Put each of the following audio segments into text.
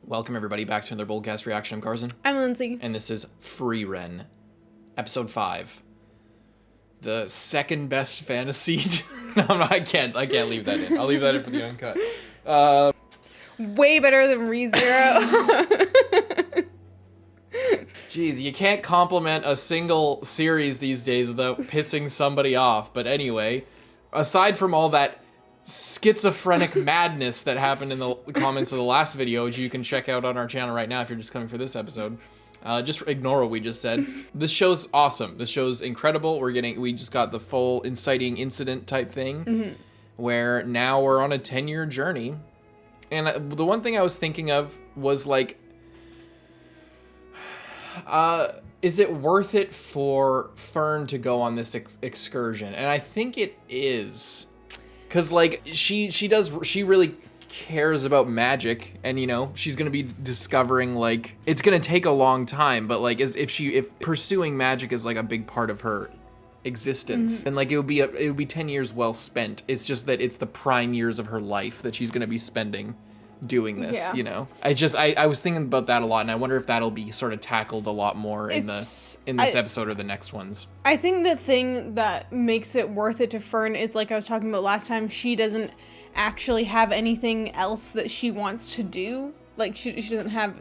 Welcome everybody back to another BOLDcast reaction. I'm Carson. I'm Lindsay. And this is Frieren, episode 5. The second best fantasy. No, I can't leave that in. I'll leave that in for the uncut. Way better than ReZero. Jeez, you can't compliment a single series these days without pissing somebody off. But anyway, aside from all that schizophrenic madness that happened in the comments of the last video, which you can check out on our channel right now if you're just coming for this episode. Just ignore what we just said. This show's awesome. This show's incredible. We just got the full inciting incident type thing, where now we're on a 10-year journey. And the one thing I was thinking of was like, is it worth it for Fern to go on this excursion? And I think it is. Cause like she really cares about magic, and you know she's gonna be discovering, like, it's gonna take a long time, but like if pursuing magic is like a big part of her existence, then like it would be 10 years well spent. It's just that it's the prime years of her life that she's gonna be spending doing this. Yeah. You know, I was thinking about that a lot, and I wonder if that'll be sort of tackled a lot more in this episode or the next ones. I think the thing that makes it worth it to Fern is, like I was talking about last time, she doesn't actually have anything else that she wants to do. Like she doesn't have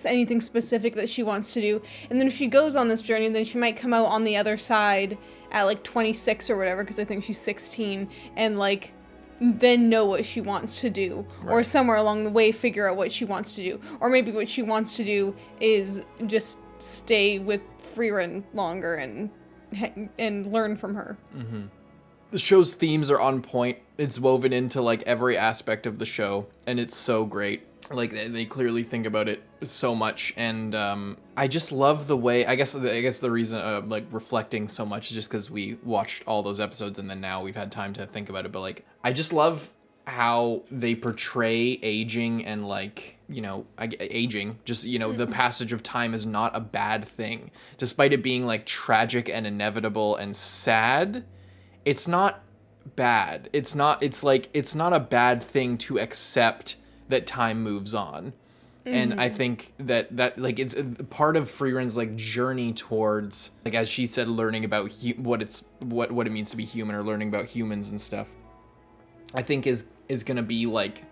anything specific that she wants to do, and then if she goes on this journey, then she might come out on the other side at like 26 or whatever, because I think she's 16, and like then know what she wants to do, right. Or somewhere along the way figure out what she wants to do, or maybe what she wants to do is just stay with Frieren longer and learn from her. The show's themes are on point. It's woven into like every aspect of the show, and it's so great. Like they clearly think about it so much, and I just love the way. I guess the reason like reflecting so much is just because we watched all those episodes, and then now we've had time to think about it. But like, I just love how they portray aging, and like, you know, aging. Just, you know, the passage of time is not a bad thing, despite it being like tragic and inevitable and sad. It's not bad. It's not a bad thing to accept that time moves on. And I think that like it's part of Frieren's like journey towards, like, as she said, learning about what it means to be human, or learning about humans and stuff. I think is gonna be like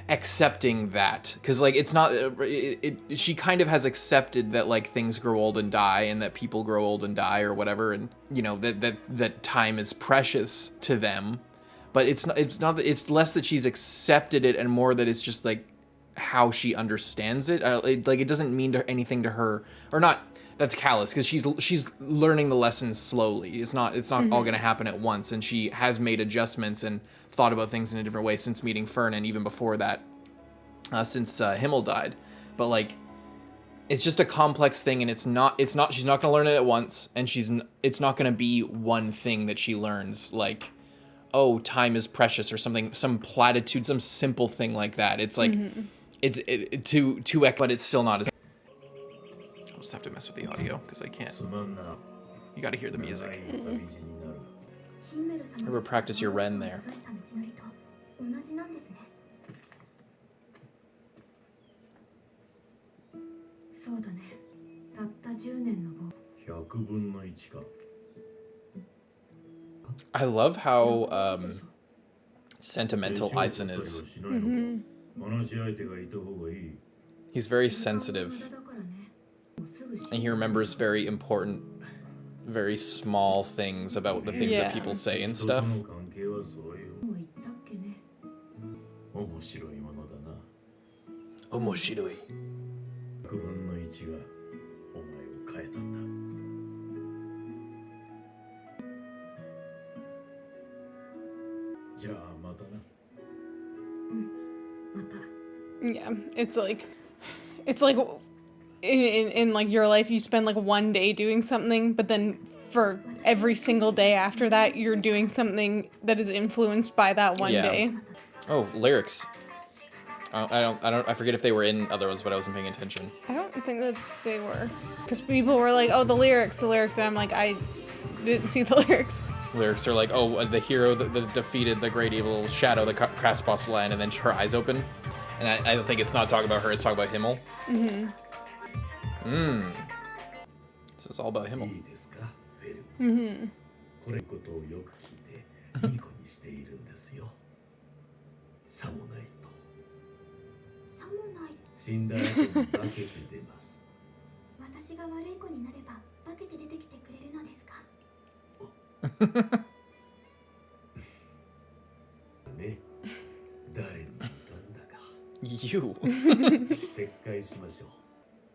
accepting that, because like it's not she kind of has accepted that like things grow old and die, and that people grow old and die or whatever, and you know that time is precious to them. But it's less that she's accepted it, and more that it's just like how she understands it. Like it doesn't mean anything to her, or not. That's callous, because she's learning the lessons slowly. It's not all gonna happen at once, and she has made adjustments and thought about things in a different way since meeting Fern, and even before that, since Himmel died. But like, it's just a complex thing, and she's not gonna learn it at once, and it's not gonna be one thing that she learns, like, oh, time is precious or something, some platitude, some simple thing like that. It's like, but it's still not as. I'll just have to mess with the audio because I can't. You got to hear the music. Remember, practice your Ren there. I love how sentimental Eisen is. He's very sensitive, and he remembers very important, very small things about the things that people say and stuff. Omoshiroi. Yeah, it's like in like your life, you spend like one day doing something, but then for every single day after that, you're doing something that is influenced by that one day. Oh, lyrics. I forget if they were in other ones, but I wasn't paying attention. I don't think that they were, because people were like, oh, the lyrics, and I'm like, I didn't see the lyrics. Lyrics are like, oh, the hero that defeated the great evil shadow that cast across the land, and then her eyes open. And I think it's not talking about her, it's talking about himmel. So it's all about himmel. これことをよく聞いていい子にしているんですよ。さもないと。さもない。死んだ後に化けて出ます。私が悪い子になれば化けて出てきてくれるのですか。ね。誰に言ったんだか。You. 撤回しましょう。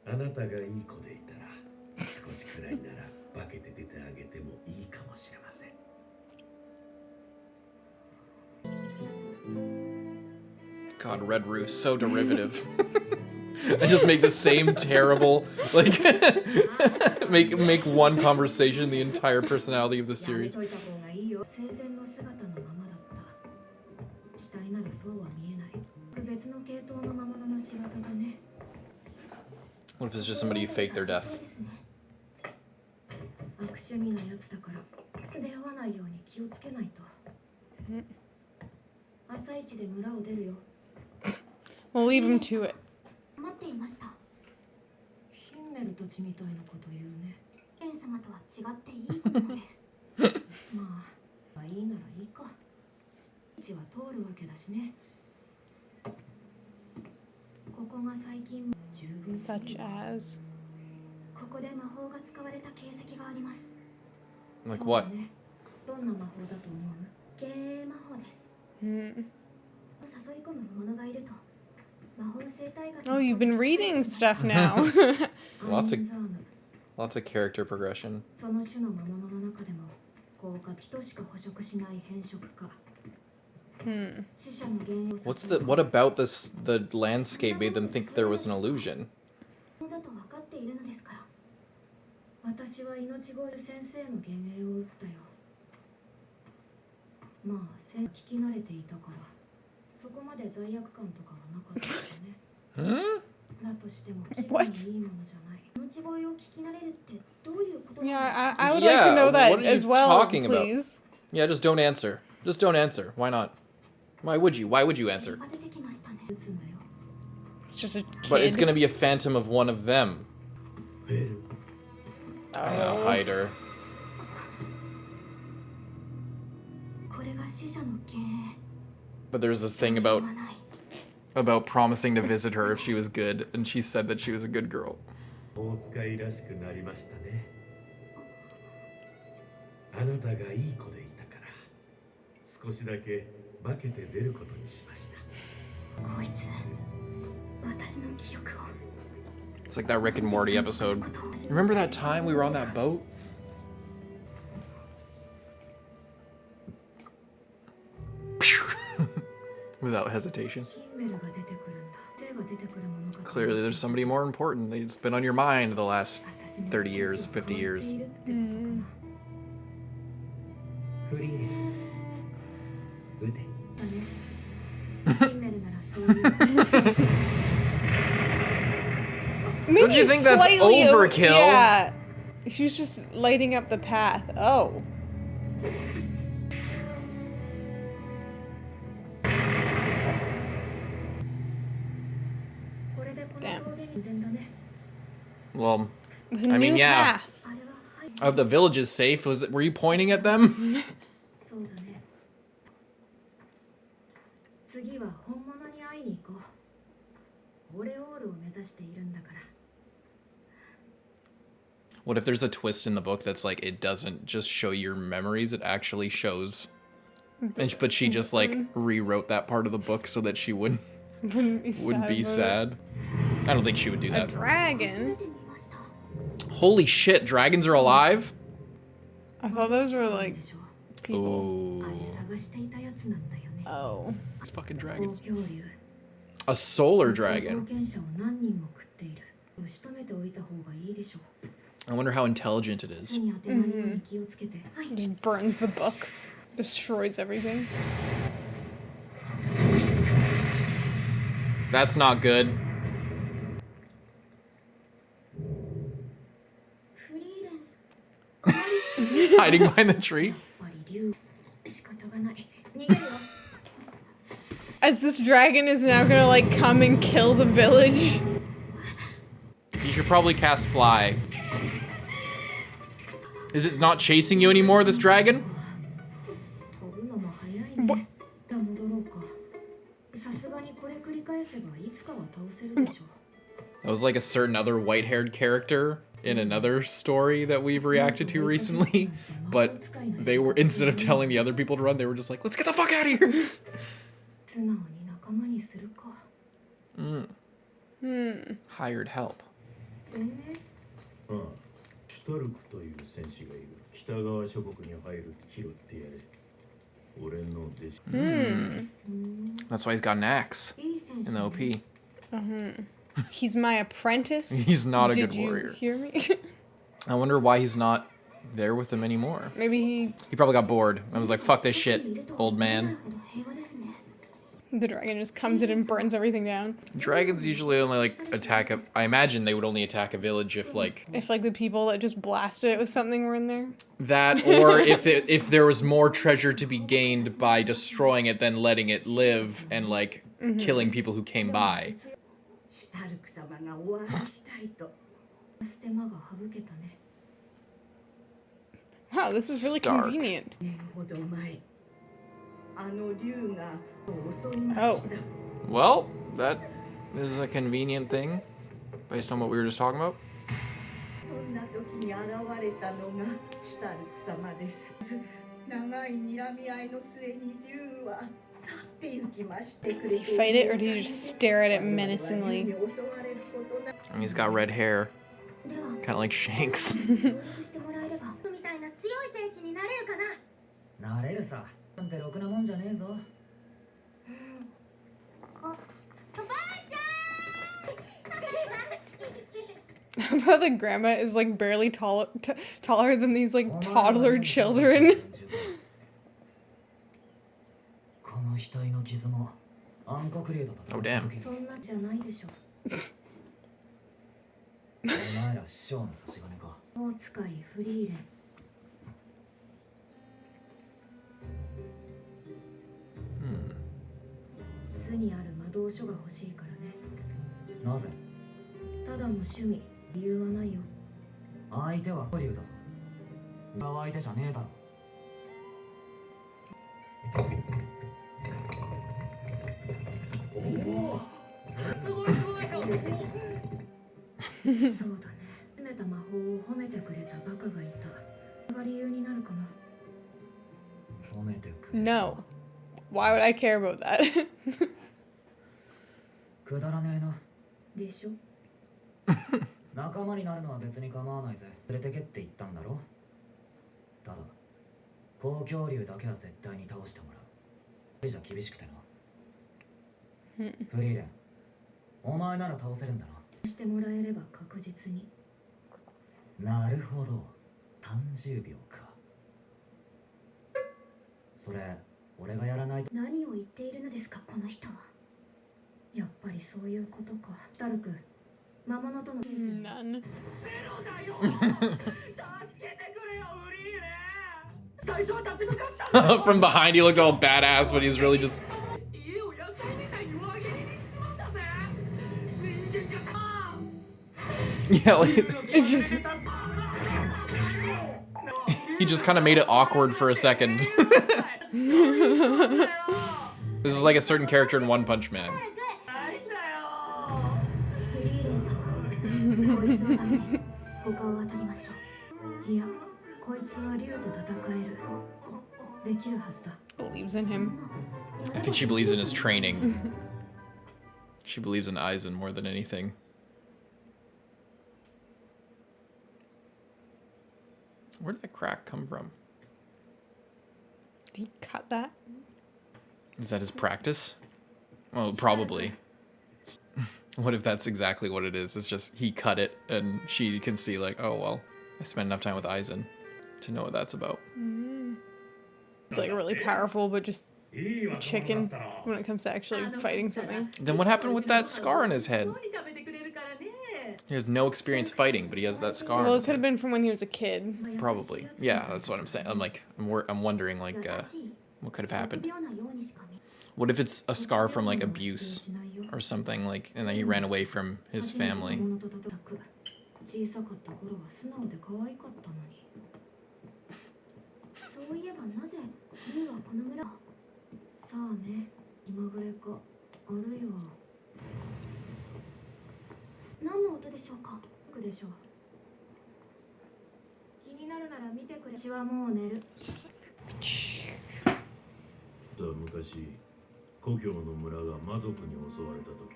あなたがいい子でいたら少しくらいなら化けて出てあげてもいいかもしれません。God, Red Roost, so derivative. I just make the same terrible, like, make one conversation the entire personality of the series. What if it's just somebody who faked their death? 悪趣味なやつだから出会わないように気をつけないと。朝一で村を出るよ。We'll leave him to it. 待っていました。ヒンメルたちみたいなこと言うね。ケン様とは違っていい子なので。まあ、いいならいいか。道は通るわけだしね。ここが最近十分。Such as. ここで魔法が使われた形跡があります。Like what? どんな魔法だと思う？幻影魔法です。誘い込む魔物がいると。Oh, you've been reading stuff now. Lots of character progression. What about the landscape made them think there was an illusion? What? Yeah, I would like to know that as well, please. Yeah, just don't answer. Just don't answer. Why not? Why would you? Why would you answer? It's just a kid. But it's gonna be a phantom of one of them. Heiter. But there's this thing about promising to visit her if she was good, and she said that she was a good girl. It's like that Rick and Morty episode. Remember that time we were on that boat? Without hesitation. Clearly there's somebody more important. It's been on your mind the last 30 years, 50 years. Don't you think that's overkill? Yeah. She was just lighting up the path. Oh. Well, I mean, yeah. Oh, the village is safe. Were you pointing at them? What if there's a twist in the book that's like, it doesn't just show your memories, it actually shows. But she just like rewrote that part of the book so that she wouldn't be sad. I don't think she would do that. A dragon? Holy shit, dragons are alive? I thought those were like people. Ooh. Oh. These fucking dragons. A solar dragon. I wonder how intelligent it is. Just burns the book. Destroys everything. That's not good. Hiding behind the tree. As this dragon is now gonna, like, come and kill the village. You should probably cast fly. Is it not chasing you anymore, this dragon? What? That was like a certain other white-haired character in another story that we've reacted to recently. But they were, instead of telling the other people to run, they were just like, let's get the fuck out of here! Hired help. ああ、シュタルクという戦士がいる。北側諸国に入る拾ってやれ。俺の弟子。That's why he's got an axe in the OP. He's my apprentice. He's not a Did good warrior. You hear me? I wonder why he's not there with them anymore. Maybe He probably got bored and was like, fuck this shit, old man. the dragon just comes in and burns everything down. Dragons usually only like attack a, I imagine they would only attack a village if like If, like, the people that just blasted it with something were in there. that, or if there was more treasure to be gained by destroying it than letting it live and like killing people who came by. シュタルク様がお会いしたいと。 Wow, this is really Stark. convenient. 年ほど前、あの竜が襲いま Oh. した。 Well, that is a convenient thing based on what we were just talking about. そんな時に現れたのがシュタルク様です。長い睨み合いの末に竜は去って行きましてくれ Did て。 he fight it, or did he just stare at it menacingly? 竜に襲われることなく And he's got red hair, kind of like Shanks. なれるさ。なんてろくなもんじゃねえぞ。 How the grandma is like barely taller than these like toddler children. この額の傷も暗黒竜だと。 Oh damn. そんなじゃないでしょ。お前ら師匠の差し金か。大使いフリーレン。巣にある魔導書が欲しいからね。なぜ？ただの趣味、理由はないよ。相手は竜だぞ。裏は相手じゃねえだろ。そうだね。集めた魔法を褒めてくれたバカがいた。それが理由になるかな。褒めてくれ。 No. Why would I care about that? くだらねえな。でしょ。仲間になるのは別に構わないぜ。連れてけって言ったんだろ。ただ、公共竜だけは絶対に倒してもらう。それじゃ厳しくてな。フリーレン、お前なら倒せるんだな。してもらえれば確実に。なるほど。30秒か。それ、俺がやらないと。何を言っているのですか、この人は。やっぱりそういうことか。シュタルク、魔物との。 None. 最初は立ち向かった。 From behind, he looked all badass, but he's really just. 家を野菜みたいに上切りにしちまうんだぜ。人間か。 Yeah, like, It just he just kind of made it awkward for a second. This is like a certain character in One Punch Man. フリーレン様、こいつのためです。他を当たりましょう。いや、こいつは竜と戦える。できるはずだ。 believes in him. I think she believes in his training. She believes in Eisen more than anything. Where did that crack come from? Did he cut that? Is that his practice? Well, probably. What if that's exactly what it is? It's just he cut it and she can see like, oh, well, I spent enough time with Eisen to know what that's about. It's like really powerful, but just chicken when it comes to actually fighting something. Then what happened with that scar on his head? He has no experience fighting, but he has that scar on Well, it his could have head. been from when he was a kid. Probably. Yeah, that's what I'm saying. I'm like, I'm wondering like, what could have happened? What if it's a scar from like abuse しないよ or something, like, and then he ran away from his 初めて family? 小物と叩く小さかった頃は素直で可愛かったのにそういえばなぜルーはこの村さあね気まぐれかあるいは何の音でしょうかでしょう気になるなら見てくれ私はもう寝るさあ昔故郷の村が魔族に襲われた時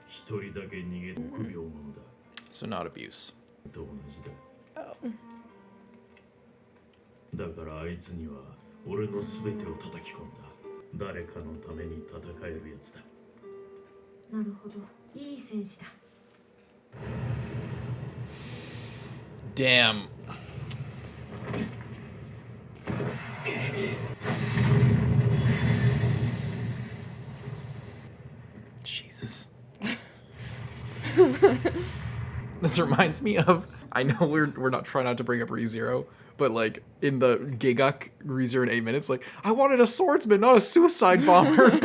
一人だけ逃げて臆病者だ So not abuse. と同じだだからあいつには俺の全てを叩き込んだ誰かのために戦えるやつだなるほどいい戦士だ Damn. Jesus. This reminds me of, I know we're not trying not to bring up ReZero, but like in the Giguk ReZero in 8 minutes, like, I wanted a swordsman, not a suicide bomber.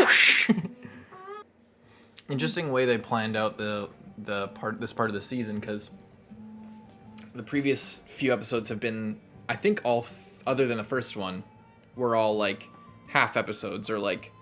Interesting way they planned out this part of the season, because the previous few episodes have been, I think other than the first one, were all like half episodes or like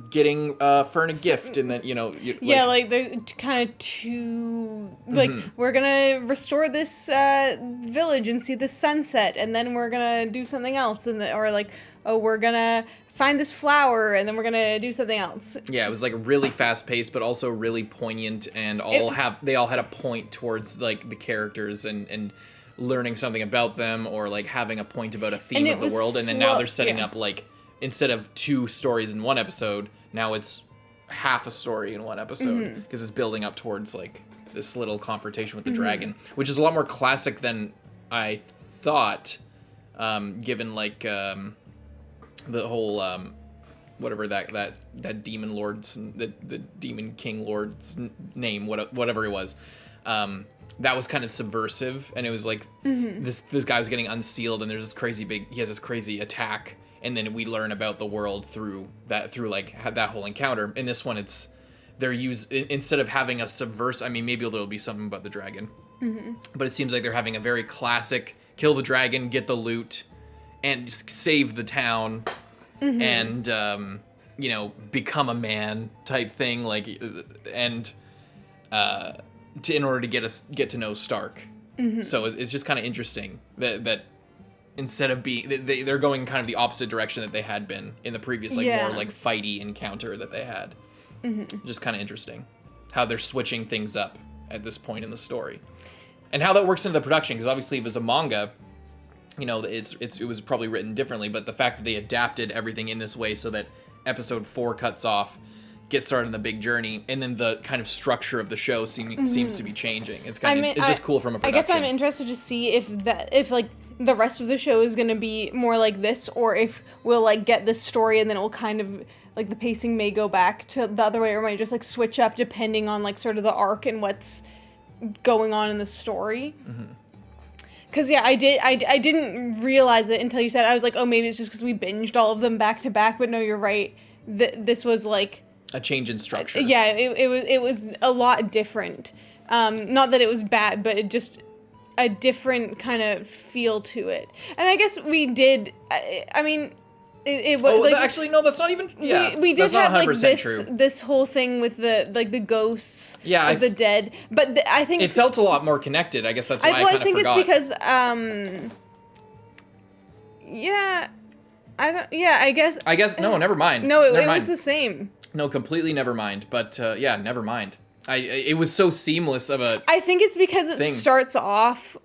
getting Fern a gift and then, you know, like they're kind of too like we're gonna restore this village and see the sunset and then we're gonna do something else or like, oh, we're gonna find this flower and then we're gonna do something else. Yeah, it was like really fast paced but also really poignant, and they all had a point towards like the characters and learning something about them, or like having a point about a theme of the world, and then now they're setting up like, instead of 2 stories in 1 episode, now it's half a story in 1 episode, because it's building up towards like this little confrontation with the dragon, which is a lot more classic than I thought, given like the whole whatever that demon lord's the demon king lord's name, whatever it was, that was kind of subversive, and it was like this guy was getting unsealed, and there's this he has this crazy attack, and then we learn about the world through like that whole encounter. In this one, they're instead of having a I mean, maybe there'll be something about the dragon, but it seems like they're having a very classic kill the dragon, get the loot, and just save the town, and you know, become a man type thing, like, and in order to get to know Stark. So it's just kind of interesting that instead of they're going kind of the opposite direction that they had been in the previous more like fighty encounter that they had. Just kind of interesting how they're switching things up at this point in the story, and how that works into the production, because obviously if it was a manga, you know, it was probably written differently, but the fact that they adapted everything in this way so that episode 4 cuts off, gets started on the big journey, and then the kind of structure of the show seems to be changing. It's it's just cool from a production. I guess I'm interested to see if like the rest of the show is going to be more like this, or if we'll like get this story and then it'll kind of like the pacing may go back to the other way, or might just like switch up depending on like sort of the arc and what's going on in the story. Because I didn't realize it until you said it. I was like, oh, maybe it's just because we binged all of them back to back, but no, you're right. This was like a change in structure. Yeah, it was a lot different. Not that it was bad, but it just a different kind of feel to it. And I guess we did. I mean, it was like, actually no, that's not even. Yeah, we did have like true. this whole thing with the ghosts of the dead, but I think it felt a lot more connected. I guess that's why I think forgot. It's because I guess no, never mind. No, it was the same. No, completely never mind. But yeah, never mind. It was so seamless of a. I think it's because it starts off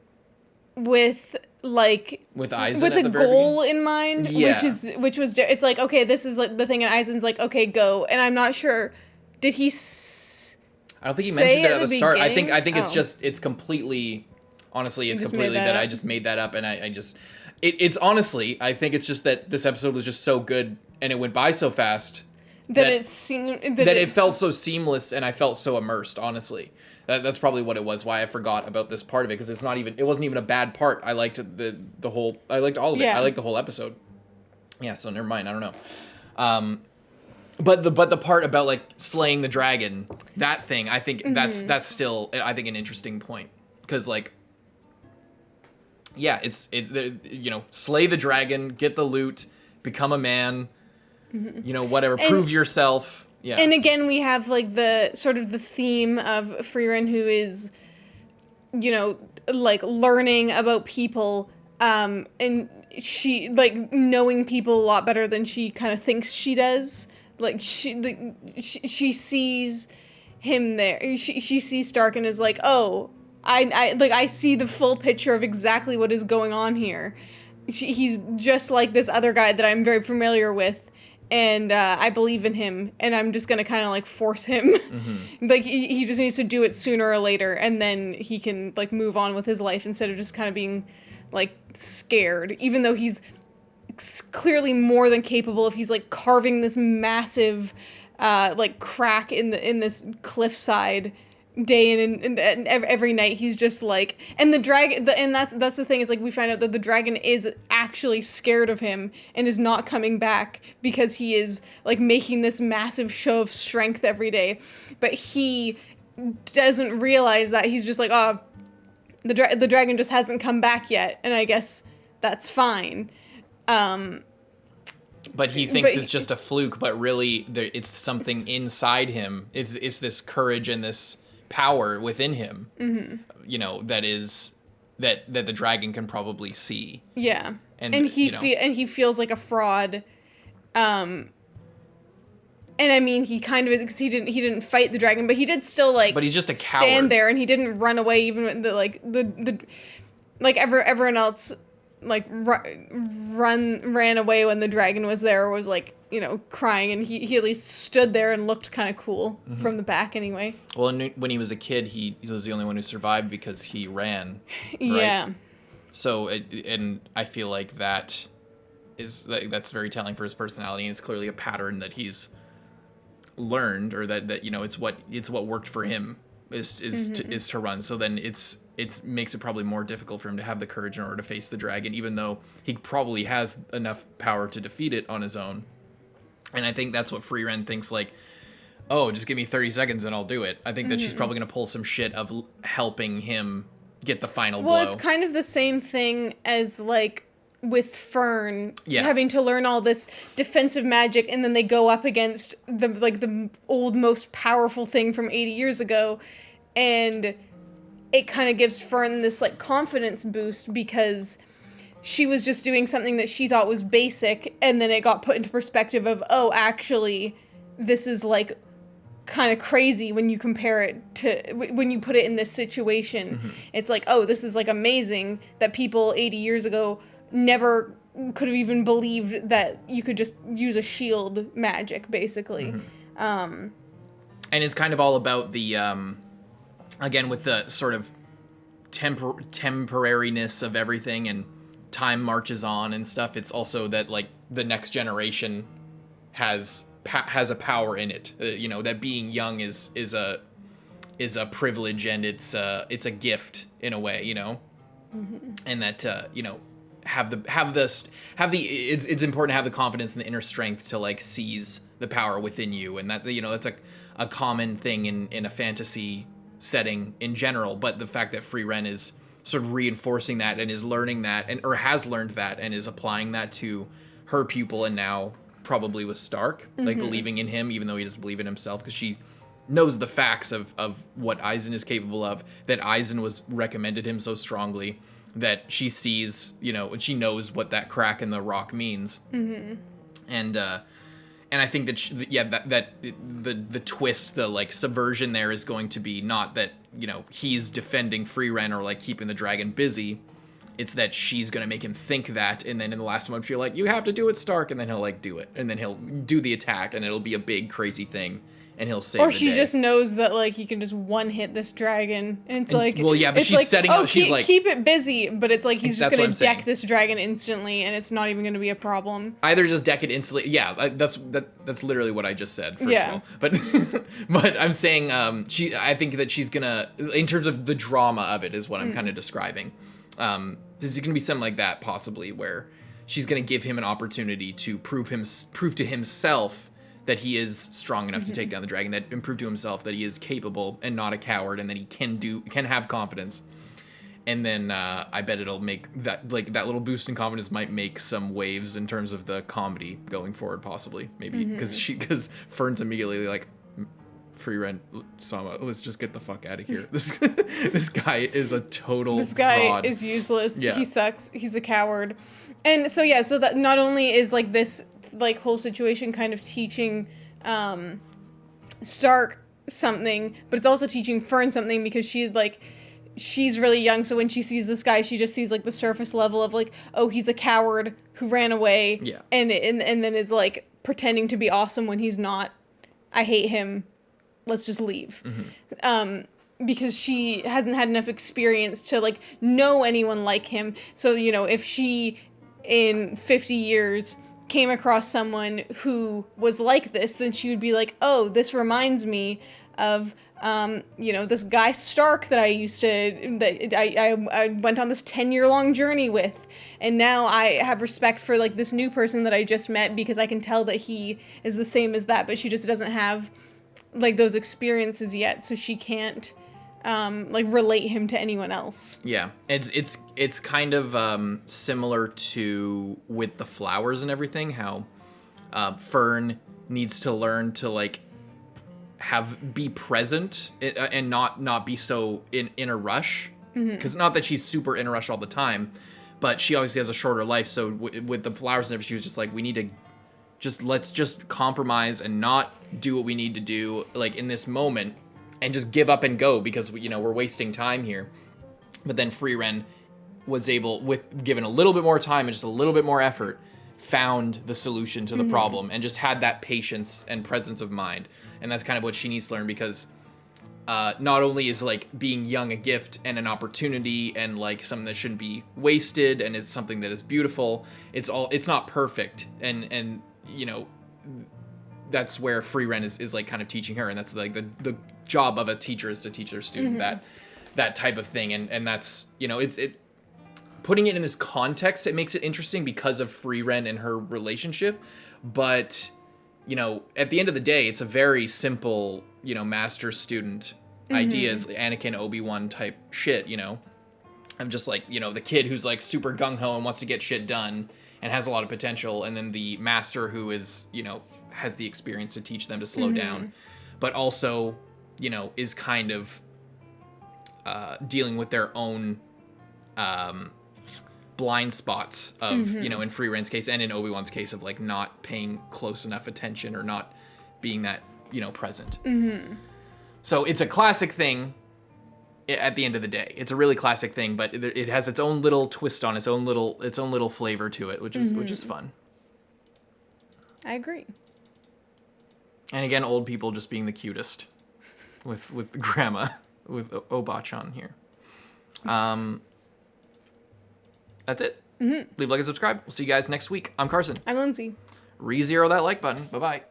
with like Eisen with at a the very goal beginning. in mind, Yeah. which was it's like, okay, this is like the thing, and Eisen's like, okay, go, and I'm not sure, did he? I don't think he mentioned it at the start. I think beginning? it's completely, honestly, it's You just completely made that I up? just made that up, and I just it's honestly, I think it's just that this episode was just so good and it went by so fast that it felt so seamless, and I felt so immersed. Honestly, that's probably what it was. Why I forgot about this part of it, because it wasn't even a bad part. I liked I liked all of it. Yeah. I liked the whole episode. Yeah, so never mind. I don't know. But the part about like slaying the dragon, that thing, I think that's still, I think, an interesting point, because like, yeah, it's slay the dragon, get the loot, become a man, whatever, prove yourself. Yeah. And again, we have like the sort of the theme of Frieren, who is, like learning about people, and she like knowing people a lot better than she kind of thinks she does. Like she sees him there. She sees Stark and is like, oh, I see the full picture of exactly what is going on here. He's just like this other guy that I'm very familiar with, and I believe in him, and I'm just gonna kind of like force him. Like he just needs to do it sooner or later, and then he can like move on with his life instead of just kind of being like scared, even though he's clearly more than capable if he's like carving this massive like crack in this cliffside day in and every night. He's just like, and the dragon, and that's the thing, is like we find out that the dragon is actually scared of him and is not coming back because he is like making this massive show of strength every day, but he doesn't realize that. He's just like, oh, the dragon just hasn't come back yet, and I guess that's fine. But he thinks it's just a fluke, but really it's something inside him. It's this courage and this power within him, that the dragon can probably see. Yeah. And he feels like a fraud. And I mean, he kind of is, 'cause he didn't fight the dragon, but he did still like, but he's just a coward. Stand there, and he didn't run away even when everyone else like ran away when the dragon was there, or was like, crying, and he at least stood there and looked kind of cool from the back anyway. Well, and when he was a kid, he was the only one who survived because he ran. Right? Yeah. So and I feel like that's very telling for his personality, and it's clearly a pattern that he's learned, or that it's what worked for him is to run. So then it makes it probably more difficult for him to have the courage in order to face the dragon, even though he probably has enough power to defeat it on his own. And I think that's what Frieren thinks, like, oh, just give me 30 seconds and I'll do it. I think that she's probably going to pull some shit of helping him get the final blow. Well, it's kind of the same thing as, like, with Fern having to learn all this defensive magic, and then they go up against the old, most powerful thing from 80 years ago, and it kind of gives Fern this, like, confidence boost, because she was just doing something that she thought was basic, and then it got put into perspective of, oh, actually, this is, like, kind of crazy when you compare it to, when you put it in this situation. It's like, oh, this is, like, amazing that people 80 years ago never could have even believed that you could just use a shield magic, basically. And it's kind of all about the, again, with the sort of temporariness of everything, and time marches on and stuff. It's also that, like, the next generation has a power in it. That being young is a privilege, and it's a gift in a way, and that it's important to have the confidence and the inner strength to, like, seize the power within you, and that that's a common thing in a fantasy setting in general. But the fact that Frieren is sort of reinforcing that, and is learning that, or has learned that, and is applying that to her pupil, and now probably with Stark, like, believing in him even though he doesn't believe in himself, because she knows the facts of what Eisen is capable of, that Eisen was recommended him so strongly, that she sees, and she knows what that crack in the rock means. And I think that the twist, the, like, subversion there is going to be not that, he's defending Frieren or, like, keeping the dragon busy. It's that she's going to make him think that, and then in the last moment she'll, like, you have to do it, Stark, and then he'll, like, do it. And then he'll do the attack, and it'll be a big, crazy thing, and he'll save the day. Or she just knows that, like, he can just one-hit this dragon, and it's like... Well, yeah, but she's like, setting up... She's like... keep it busy, but it's like he's just going to deck this dragon instantly, and it's not even going to be a problem. Either just deck it instantly... Yeah, that's literally what I just said, first of all. But I'm saying, I think that she's going to... In terms of the drama of it is what I'm kind of describing. There's going to be something like that, possibly, where she's going to give him an opportunity to prove to himself that he is strong enough to take down the dragon, and prove to himself that he is capable and not a coward, and that he can have confidence. And then I bet it'll make that little boost in confidence might make some waves in terms of the comedy going forward, possibly, maybe, because Fern's immediately like, Frieren, Sama, let's just get the fuck out of here. This guy is a total This guy fraud. is useless. Yeah. He sucks. He's a coward. And so so that not only is like this like whole situation kind of teaching Stark something, but it's also teaching Fern something, because she's really young, so when she sees this guy, she just sees like the surface level of like, oh, he's a coward who ran away, and then is like pretending to be awesome when he's not. I hate him. Let's just leave. Because she hasn't had enough experience to like know anyone like him. So, if she in 50 years came across someone who was like this, then she would be like, oh, this reminds me of this guy Stark that I went on this 10-year-long journey with, and now I have respect for like this new person that I just met, because I can tell that he is the same as that, but she just doesn't have like those experiences yet, so she can't relate him to anyone else. Yeah, it's kind of similar to with the flowers and everything, how Fern needs to learn to like be present and not be so in a rush, because not that she's super in a rush all the time, but she obviously has a shorter life. So with the flowers and everything, she was just like, we need to let's just compromise and not do what we need to do like in this moment, and just give up and go, because we're wasting time here. But then Frieren was able, with given a little bit more time and just a little bit more effort, found the solution to the problem, and just had that patience and presence of mind. And that's kind of what she needs to learn, because not only is like being young a gift and an opportunity and like something that shouldn't be wasted and is something that is beautiful, it's not perfect, and that's where Frieren is like kind of teaching her, and that's like the job of a teacher, is to teach their student that type of thing, and that's it putting it in this context, it makes it interesting because of Frieren and her relationship, but at the end of the day, it's a very simple master student ideas, Anakin, Obi-Wan type shit. I'm just like the kid who's like super gung-ho and wants to get shit done and has a lot of potential, and then the master who is has the experience to teach them to slow down, but also is kind of dealing with their own blind spots of in Frieren's case and in Obi-Wan's case of like not paying close enough attention or not being that present. So it's a classic thing. At the end of the day, it's a really classic thing, but it has its own little twist on its own little flavor to it, which is fun. I agree. And again, old people just being the cutest with grandma, with Obachan here. That's it. Leave a like and subscribe. We'll see you guys next week. I'm Carson. I'm Lindsay. Re-zero that like button. Bye-bye.